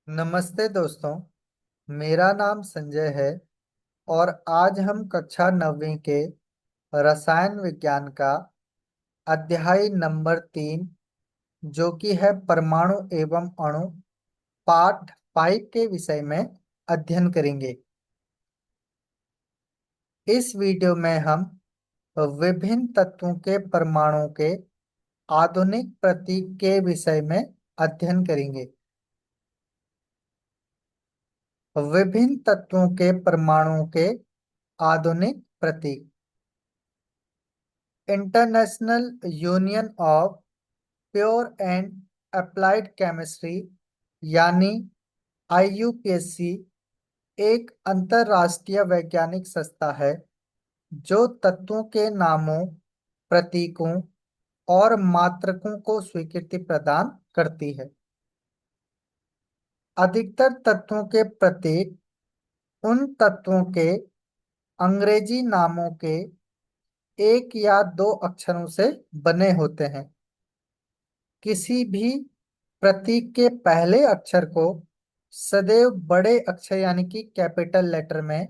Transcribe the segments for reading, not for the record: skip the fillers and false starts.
नमस्ते दोस्तों। मेरा नाम संजय है और आज हम कक्षा 9वीं के रसायन विज्ञान का अध्याय नंबर 3 जो कि है परमाणु एवं अणु पाठ 5 के विषय में अध्ययन करेंगे। इस वीडियो में हम विभिन्न तत्वों के परमाणु के आधुनिक प्रतीक के विषय में अध्ययन करेंगे। विभिन्न तत्वों के परमाणुओं के आधुनिक प्रतीक। International union of pure and applied chemistry यानी IUPAC एक अंतरराष्ट्रीय वैज्ञानिक संस्था है जो तत्वों के नामों, प्रतीकों और मात्रकों को स्वीकृति प्रदान करती है। अधिकतर तत्वों के प्रतीक उन तत्वों के अंग्रेजी नामों के एक या दो अक्षरों से बने होते हैं। किसी भी प्रतीक के पहले अक्षर को सदैव बड़े अक्षर यानी कि कैपिटल लेटर में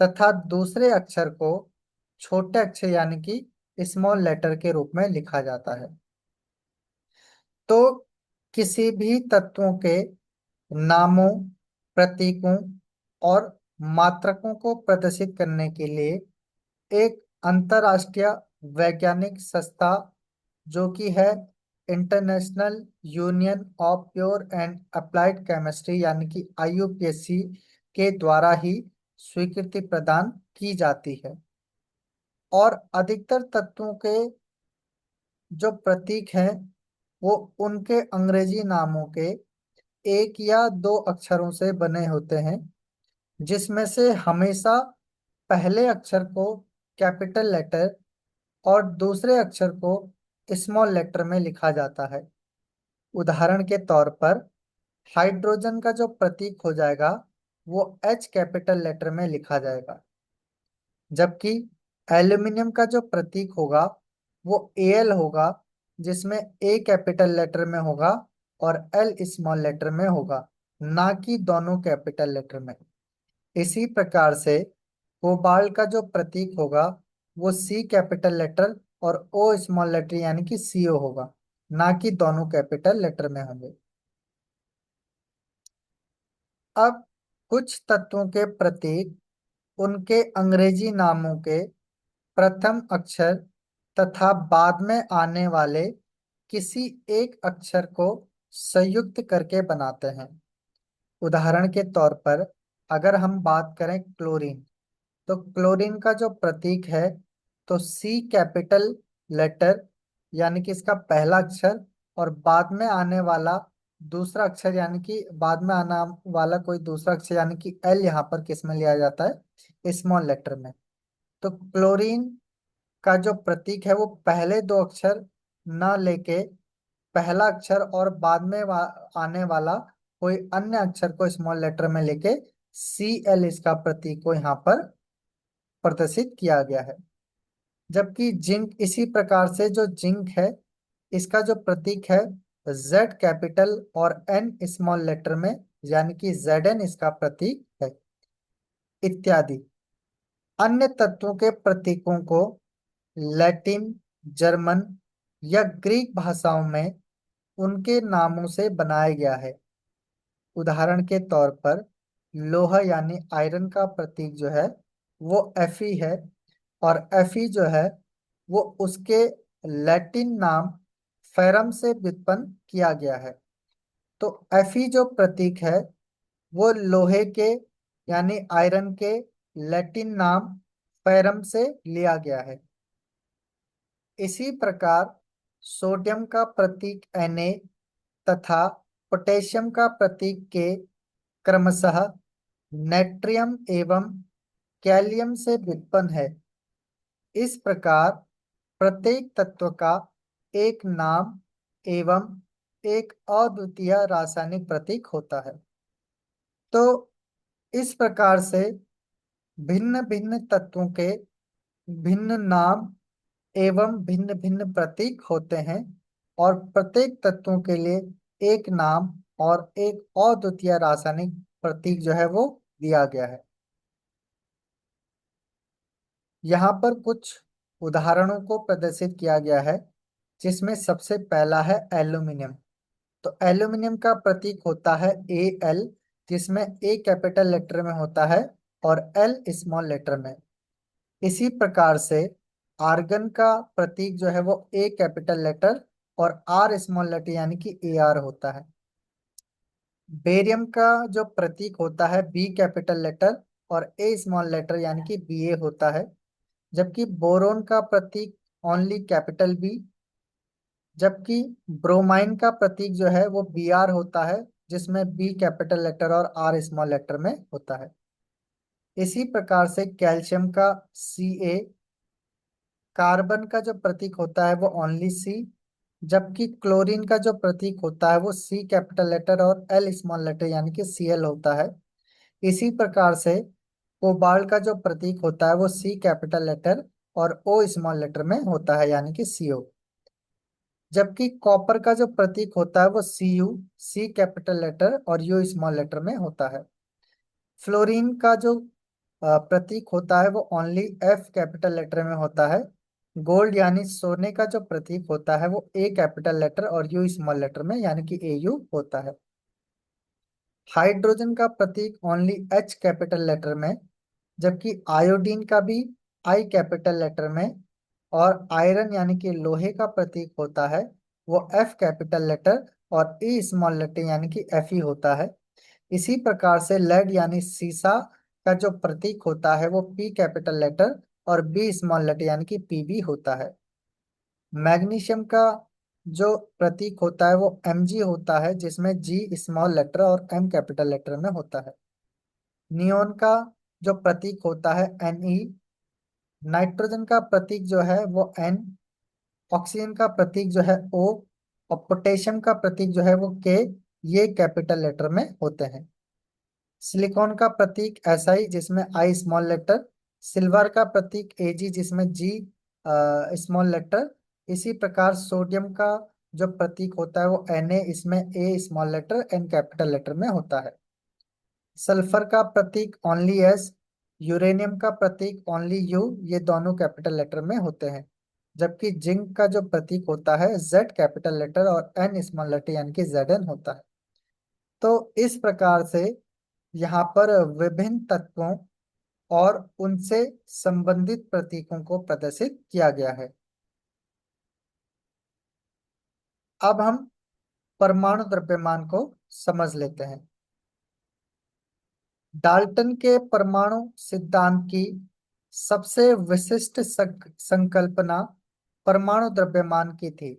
तथा दूसरे अक्षर को छोटे अक्षर यानी कि स्मॉल लेटर के रूप में लिखा जाता है। तो किसी भी तत्वों के नामों, प्रतीकों और मात्रकों को प्रदर्शित करने के लिए एक अंतरराष्ट्रीय वैज्ञानिक संस्था जो कि है international union of pure and applied chemistry यानी कि IUPAC के द्वारा ही स्वीकृति प्रदान की जाती है। और अधिकतर तत्वों के जो प्रतीक हैं वो उनके अंग्रेजी नामों के एक या दो अक्षरों से बने होते हैं, जिसमें से हमेशा पहले अक्षर को कैपिटल लेटर और दूसरे अक्षर को स्मॉल लेटर में लिखा जाता है। उदाहरण के तौर पर हाइड्रोजन का जो प्रतीक हो जाएगा वो H कैपिटल लेटर में लिखा जाएगा, जबकि एल्यूमिनियम का जो प्रतीक होगा वो Al होगा, जिसमें A कैपिटल लेटर में होगा और L स्मॉल लेटर में होगा, ना कि दोनों कैपिटल लेटर में। इसी प्रकार से कोबाल्ट का जो प्रतीक होगा वो C कैपिटल लेटर और O स्मॉल लेटर यानी कि CO होगा, ना कि दोनों कैपिटल लेटर में होंगे। अब कुछ तत्वों के प्रतीक उनके अंग्रेजी नामों के प्रथम अक्षर तथा बाद में आने वाले किसी एक अक्षर को संयुक्त करके बनाते हैं। उदाहरण के तौर पर अगर हम बात करें क्लोरीन, तो क्लोरीन का जो प्रतीक है तो C कैपिटल लेटर यानी कि इसका पहला अक्षर और बाद में आने वाला दूसरा अक्षर यानी कि बाद में आने वाला कोई दूसरा अक्षर यानी कि L यहाँ पर किस में लिया जाता है, स्मॉल लेटर में। तो क्लोरीन का जो प्रतीक है वो पहले दो अक्षर न लेके पहला अक्षर और बाद में आने वाला कोई अन्य अक्षर को स्मॉल लेटर में लेके Cl इसका प्रतीक को यहाँ पर प्रदर्शित किया गया है। जबकि जिंक, इसी प्रकार से जो जिंक है इसका जो प्रतीक है Z कैपिटल और N स्मॉल लेटर में यानी कि Zn इसका प्रतीक है, इत्यादि। अन्य तत्वों के प्रतीकों को लैटिन, जर्मन या ग्रीक भाषाओं में उनके नामों से बनाया गया है। उदाहरण के तौर पर लोहा यानी आयरन का प्रतीक जो है वो Fe है और Fe जो है वो उसके लैटिन नाम फेरम से व्युत्पन्न किया गया है। तो Fe जो प्रतीक है वो लोहे के यानी आयरन के लैटिन नाम फेरम से लिया गया है। इसी प्रकार सोडियम का प्रतीक Na तथा पोटेशियम का प्रतीक K क्रमशः नेट्रियम एवं कैलियम से व्युत्पन्न है। इस प्रकार प्रत्येक तत्व का एक नाम एवं एक अद्वितीय रासायनिक प्रतीक होता है। तो इस प्रकार से भिन्न भिन्न तत्वों के भिन्न नाम एवं भिन्न भिन्न प्रतीक होते हैं और प्रत्येक तत्वों के लिए एक नाम और एक अद्वितीय रासायनिक प्रतीक जो है वो दिया गया है। यहाँ पर कुछ उदाहरणों को प्रदर्शित किया गया है, जिसमें सबसे पहला है एल्यूमिनियम। तो एल्यूमिनियम का प्रतीक होता है एल, जिसमें ए कैपिटल लेटर में होता है और एल स्मॉल लेटर में। इसी प्रकार से आर्गन का प्रतीक जो है वो ए कैपिटल लेटर और आर स्मॉल लेटर यानी कि ए आर होता है। बेरियम का जो प्रतीक होता है बी कैपिटल लेटर और ए स्मॉल लेटर यानी कि बी ए होता है। जबकि बोरोन का प्रतीक ओनली कैपिटल बी। जबकि ब्रोमाइन का प्रतीक जो है वो बी आर होता है, जिसमें बी कैपिटल लेटर और आर स्मॉल लेटर में होता है। इसी प्रकार से कैल्शियम का सी ए। कार्बन का जो प्रतीक होता है वो ओनली सी। जबकि क्लोरीन का जो प्रतीक होता है वो सी कैपिटल लेटर और एल स्मॉल लेटर यानी कि सी एल होता है। इसी प्रकार से कोबाल्ट का जो प्रतीक होता है वो सी कैपिटल लेटर और ओ स्मॉल लेटर में होता है यानी कि सी ओ। जबकि कॉपर का जो प्रतीक होता है वो सी यू, सी कैपिटल लेटर और यू स्मॉल लेटर में होता है। फ्लोरीन का जो प्रतीक होता है वो ओनली एफ कैपिटल लेटर में होता है। गोल्ड यानी सोने का जो प्रतीक होता है वो ए कैपिटल लेटर और यू स्मॉल लेटर में यानी कि ए यू होता है। हाइड्रोजन का प्रतीक ओनली एच कैपिटल लेटर में। जबकि आयोडीन का भी आई कैपिटल लेटर में। और आयरन यानी कि लोहे का प्रतीक होता है वो एफ कैपिटल लेटर और ई स्मॉल लेटर यानी कि एफ ई होता है। इसी प्रकार से लेड यानी सीसा का जो प्रतीक होता है वो पी कैपिटल लेटर और बी स्मॉल लेटर यानी कि पीबी होता है। मैग्नीशियम का जो प्रतीक होता है वो Mg होता है, जिसमें जी स्मॉल लेटर और एम कैपिटल लेटर में होता है। नियोन का जो प्रतीक होता है Ne। नाइट्रोजन का प्रतीक जो है वो N। ऑक्सीजन का प्रतीक जो है O। और पोटेशियम का प्रतीक जो है वो K। ये कैपिटल लेटर में होते हैं। सिलिकॉन का प्रतीक SI, जिसमें आई स्मॉल लेटर। सिल्वर का प्रतीक Ag, जिसमें जी स्मॉल लेटर। इसी प्रकार सोडियम का जो प्रतीक होता है वो Na, इसमें a small letter N capital letter में होता है। सल्फर का प्रतीक ओनली एस। यूरेनियम का प्रतीक ओनली यू, ये दोनों कैपिटल लेटर में होते हैं। जबकि जिंक का जो प्रतीक होता है जेड कैपिटल लेटर और एन स्मॉल लेटर यानी कि जेड एन होता है। तो इस प्रकार से यहाँ पर विभिन्न तत्वों और उनसे संबंधित प्रतीकों को प्रदर्शित किया गया है। अब हम परमाणु द्रव्यमान को समझ लेते हैं। डाल्टन के परमाणु सिद्धांत की सबसे विशिष्ट संकल्पना परमाणु द्रव्यमान की थी।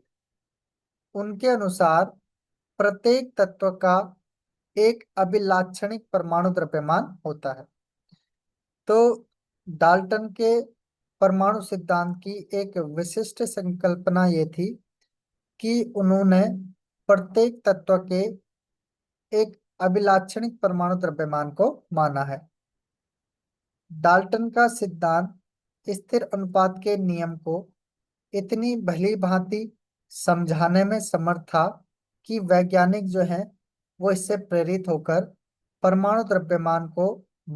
उनके अनुसार प्रत्येक तत्व का एक अभिलाक्षणिक परमाणु द्रव्यमान होता है। तो डाल्टन के परमाणु सिद्धांत की एक विशिष्ट संकल्पना ये थी कि उन्होंने प्रत्येक तत्व के एक अभिलाक्षणिक परमाणु द्रव्यमान को माना है। डाल्टन का सिद्धांत स्थिर अनुपात के नियम को इतनी भली भांति समझाने में समर्थ था कि वैज्ञानिक जो हैं वो इससे प्रेरित होकर परमाणु द्रव्यमान को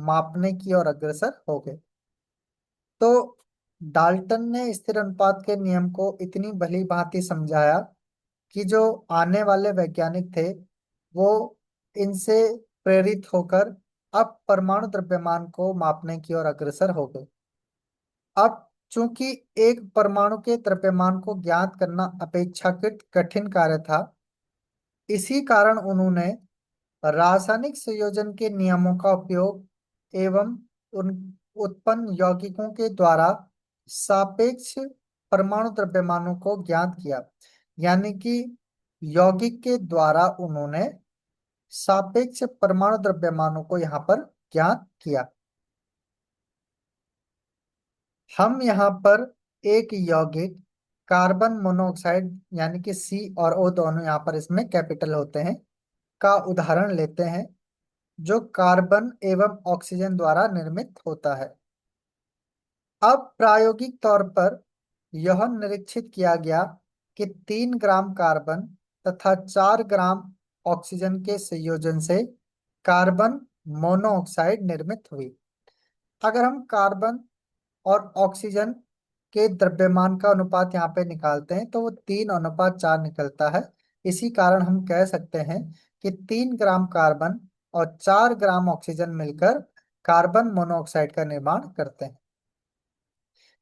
मापने की ओर अग्रसर हो गए। तो डाल्टन ने स्थिर अनुपात के नियम को इतनी भली भांति समझाया कि जो आने वाले वैज्ञानिक थे वो इनसे प्रेरित होकर अब परमाणु द्रव्यमान को मापने की ओर अग्रसर हो गए। अब चूंकि एक परमाणु के द्रव्यमान को ज्ञात करना अपेक्षाकृत कठिन कार्य था, इसी कारण उन्होंने रासायनिक संयोजन के नियमों का उपयोग एवं उन उत्पन्न यौगिकों के द्वारा सापेक्ष परमाणु द्रव्यमानों को ज्ञात किया। यानी कि यौगिक के द्वारा उन्होंने सापेक्ष परमाणु द्रव्यमानों को यहाँ पर ज्ञात किया। हम यहाँ पर एक यौगिक कार्बन मोनोऑक्साइड यानी कि सी और ओ दोनों यहाँ पर इसमें कैपिटल होते हैं का उदाहरण लेते हैं, जो कार्बन एवं ऑक्सीजन द्वारा निर्मित होता है। अब प्रायोगिक तौर पर यह निरीक्षित किया गया कि 3 ग्राम कार्बन तथा 4 ग्राम ऑक्सीजन के संयोजन से कार्बन मोनोऑक्साइड निर्मित हुई। अगर हम कार्बन और ऑक्सीजन के द्रव्यमान का अनुपात यहाँ पे निकालते हैं तो वो 3:4 निकलता है। इसी कारण हम कह सकते हैं कि 3 ग्राम कार्बन और 4 ग्राम ऑक्सीजन मिलकर कार्बन मोनोऑक्साइड का निर्माण करते हैं।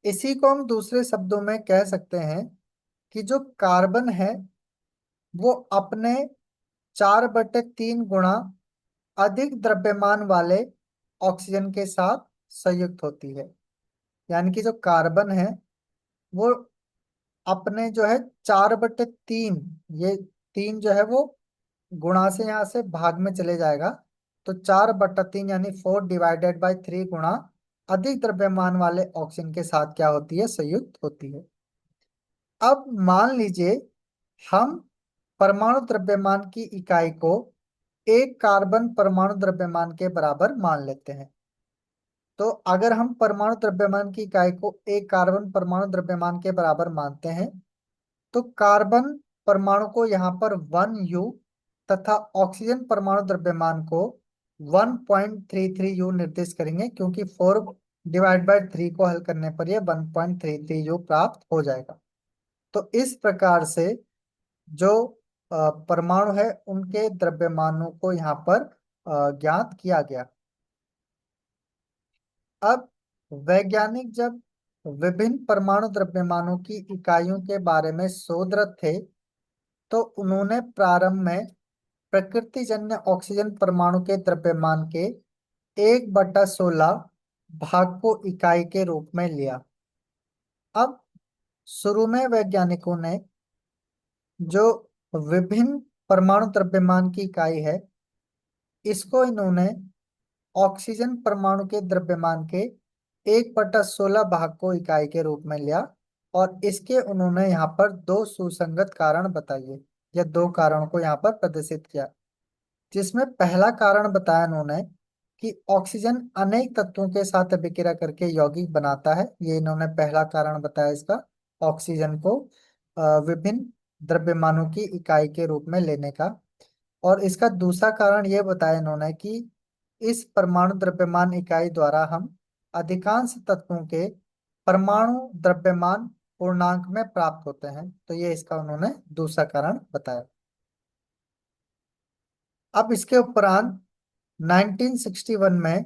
इसी को हम दूसरे शब्दों में कह सकते हैं कि जो कार्बन है वो अपने 4/3 गुणा अधिक द्रव्यमान वाले ऑक्सीजन के साथ संयुक्त होती है। यानी कि जो कार्बन है वो अपने जो है 4/3, ये 3 जो है वो गुणा से यहाँ से भाग में चले जाएगा, तो 4/3 यानी 4/3 गुणा अधिक द्रव्यमान वाले ऑक्सीजन के साथ क्या होती है, संयुक्त होती है। अब मान लीजिए हम परमाणु द्रव्यमान की इकाई को एक कार्बन परमाणु द्रव्यमान के बराबर मान लेते हैं। तो अगर हम परमाणु द्रव्यमान की इकाई को एक कार्बन परमाणु द्रव्यमान के बराबर मानते हैं तो कार्बन परमाणु को यहाँ पर 1 U तथा ऑक्सीजन परमाणु द्रव्यमान को 1.33 U निर्दिष्ट करेंगे, क्योंकि 4/3 को हल करने पर यह 1.33 U प्राप्त हो जाएगा। तो इस प्रकार से जो परमाणु है उनके द्रव्यमानों को यहाँ पर ज्ञात किया गया। अब वैज्ञानिक जब विभिन्न परमाणु द्रव्यमानों की इकाइयों के बारे में शोधरत थे तो उन्होंने प्रारंभ में प्रकृतिजन्य ऑक्सीजन परमाणु के द्रव्यमान के 1/16 भाग को इकाई के रूप में लिया। अब शुरू में वैज्ञानिकों ने जो विभिन्न परमाणु द्रव्यमान की इकाई है इसको इन्होंने ऑक्सीजन परमाणु के द्रव्यमान के 1/16 भाग को इकाई के रूप में लिया और इसके उन्होंने यहाँ पर दो सुसंगत कारण बताइए या दो कारणों को यहाँ पर प्रदर्शित किया। जिसमें पहला कारण बताया उन्होंने कि ऑक्सीजन अनेक तत्वों के साथ अभिक्रिया करके यौगिक बनाता है। ये इन्होंने पहला कारण बताया इसका, ऑक्सीजन को विभिन्न द्रव्यमानों की इकाई के रूप में लेने का। और इसका दूसरा कारण ये बताया इन्होंने कि इस परमाणु द्रव्यमान इकाई द्वारा हम अधिकांश तत्वों के परमाणु द्रव्यमान पूर्णांक में प्राप्त होते हैं। तो ये इसका उन्होंने दूसरा कारण बताया। अब इसके उपरांत 1961 में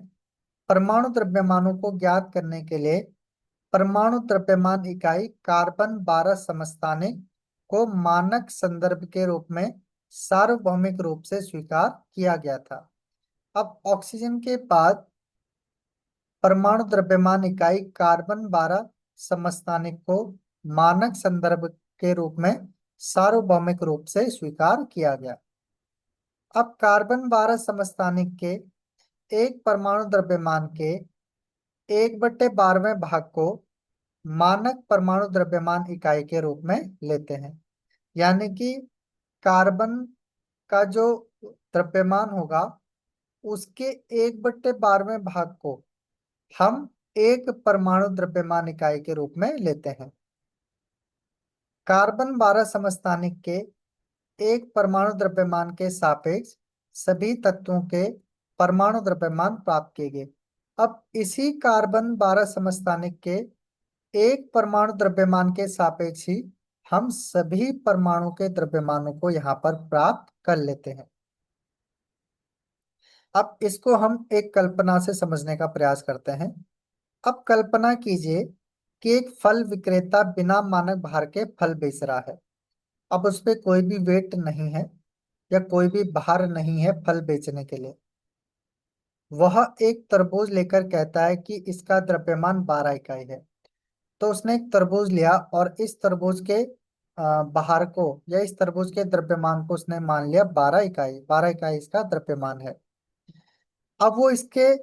परमाणु द्रव्यमानों को ज्ञात करने के लिए परमाणु द्रव्यमान इकाई कार्बन 12 समस्थानिक को मानक संदर्भ के रूप में सार्वभौमिक रूप से स्वीकार किया गया था। अब ऑक्सीजन के बाद परमाणु द्रव्यमान इकाई कार्बन 12 समस्थानिक को मानक संदर्भ के रूप में सार्वभौमिक रूप से स्वीकार किया गया। अब कार्बन 12 समस्थानिक के एक परमाणु द्रव्यमान के 1/12वें भाग को मानक परमाणु द्रव्यमान इकाई के रूप में लेते हैं। यानी कि कार्बन का जो द्रव्यमान होगा उसके 1/12वें भाग को हम एक परमाणु द्रव्यमान इकाई के रूप में लेते हैं। कार्बन 12 समस्थानिक के एक परमाणु द्रव्यमान के सापेक्ष सभी तत्वों के परमाणु द्रव्यमान प्राप्त किए गए। अब इसी कार्बन 12 समस्थानिक के एक परमाणु द्रव्यमान के सापेक्ष ही हम सभी परमाणु के द्रव्यमानों को यहाँ पर प्राप्त कर लेते हैं। अब इसको हम एक कल्पना से समझने का प्रयास करते हैं। अब कल्पना कीजिए कि एक फल विक्रेता बिना मानक भार के फल बेच रहा है। अब उस पे कोई भी वेट नहीं है या कोई भी भार नहीं है फल बेचने के लिए। वह एक तरबूज लेकर कहता है कि इसका द्रव्यमान 12 इकाई है। तो उसने एक तरबूज लिया और इस तरबूज के भार को या इस तरबूज के द्रव्यमान को उसने मान लिया 12 इकाई। 12 इकाई इसका द्रव्यमान है। अब वो इसके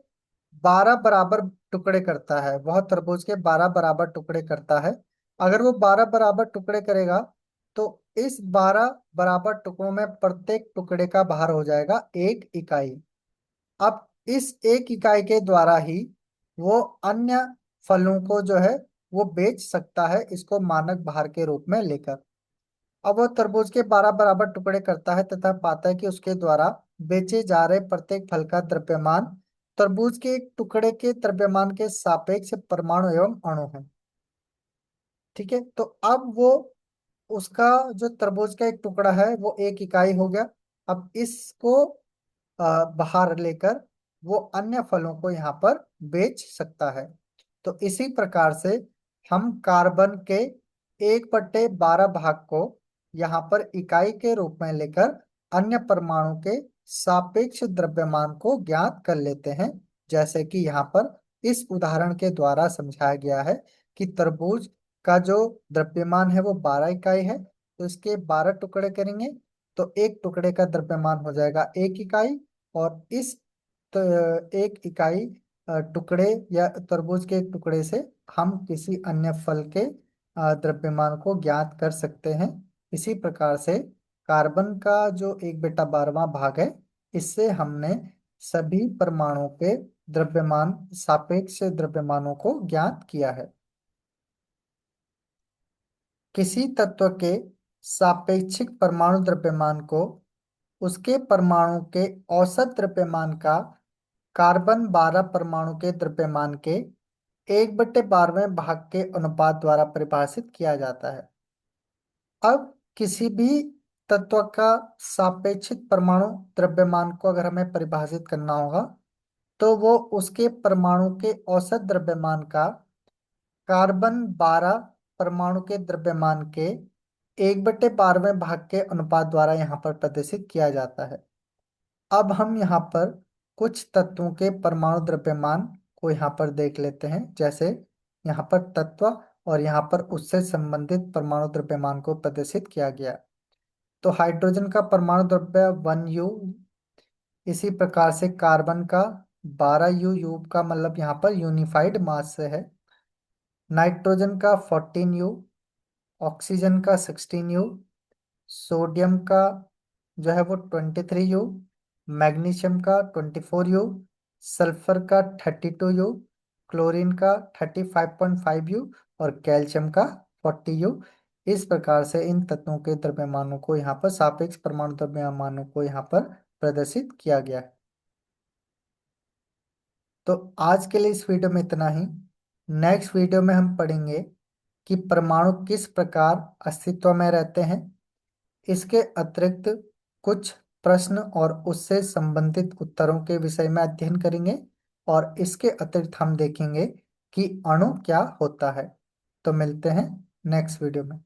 12 बराबर टुकड़े करता है, वह तरबूज के 12 बराबर टुकड़े करता है। अगर वो 12 बराबर टुकड़े करेगा तो इस 12 बराबर टुकड़ों में प्रत्येक टुकड़े का भार हो जाएगा 1 इकाई। अब इस 1 इकाई के द्वारा ही वो अन्य फलों को जो है वो बेच सकता है, इसको मानक भार के रूप में लेकर। अब वह तरबूज के 12 बराबर टुकड़े करता है तथा पाता है कि उसके द्वारा बेचे जा रहे प्रत्येक फल का द्रव्यमान तरबूज के एक टुकड़े के द्रव्यमान के सापेक्ष परमाणु एवं अणु है। ठीक है, तो अब वो उसका जो तरबूज का एक टुकड़ा है वो 1 इकाई हो गया। अब इसको बाहर लेकर वो अन्य फलों को यहाँ पर बेच सकता है। तो इसी प्रकार से हम कार्बन के 1/12 भाग को यहाँ पर इकाई के रूप में लेकर अन्य परमाणु के सापेक्ष द्रव्यमान को ज्ञात कर लेते हैं। जैसे कि यहाँ पर इस उदाहरण के द्वारा समझाया गया है कि तरबूज का जो द्रव्यमान है वो 12 इकाई है, तो इसके 12 टुकड़े करेंगे तो एक टुकड़े का द्रव्यमान हो जाएगा 1 इकाई। और इस 1 इकाई टुकड़े या तरबूज के एक टुकड़े से हम किसी अन्य फल के द्रव्यमान को ज्ञात कर सकते हैं। इसी प्रकार से कार्बन का जो 1/12वां भाग है, इससे हमने सभी परमाणुओं के द्रव्यमान सापेक्ष द्रव्यमानों को ज्ञात किया है। किसी तत्व के सापेक्षिक परमाणु द्रव्यमान को उसके परमाणु के औसत द्रव्यमान का कार्बन 12 परमाणु के द्रव्यमान के 1/12वें भाग के अनुपात द्वारा परिभाषित किया जाता है। अब किसी भी तत्व का सापेक्षिक परमाणु द्रव्यमान को अगर हमें परिभाषित करना होगा तो वो उसके परमाणु के औसत द्रव्यमान का कार्बन 12 परमाणु के द्रव्यमान के 1/12वें भाग के अनुपात द्वारा यहाँ पर प्रदर्शित किया जाता है। अब हम यहाँ पर कुछ तत्वों के परमाणु द्रव्यमान को यहाँ पर देख लेते हैं। जैसे यहाँ पर तत्व और यहाँ पर उससे संबंधित परमाणु द्रव्यमान को प्रदर्शित किया गया। तो हाइड्रोजन का परमाणु द्रव्य 1U, इसी प्रकार से कार्बन का 12U, यू का मतलब यहाँ पर यूनिफाइड मास से है। नाइट्रोजन का 14U, ऑक्सीजन का 16U, सोडियम का जो है वो 23U, मैग्नीशियम का 24U, सल्फर का 32U, क्लोरीन का 35.5U और कैल्शियम का 40U। इस प्रकार से इन तत्वों के द्रव्यमानों को यहाँ पर सापेक्ष परमाणु द्रव्यमानों को यहाँ पर प्रदर्शित किया गया है। तो आज के लिए इस वीडियो में इतना ही। नेक्स्ट वीडियो में हम पढ़ेंगे कि परमाणु किस प्रकार अस्तित्व में रहते हैं। इसके अतिरिक्त कुछ प्रश्न और उससे संबंधित उत्तरों के विषय में अध्ययन करेंगे और इसके अतिरिक्त हम देखेंगे कि अणु क्या होता है। तो मिलते हैं नेक्स्ट वीडियो में।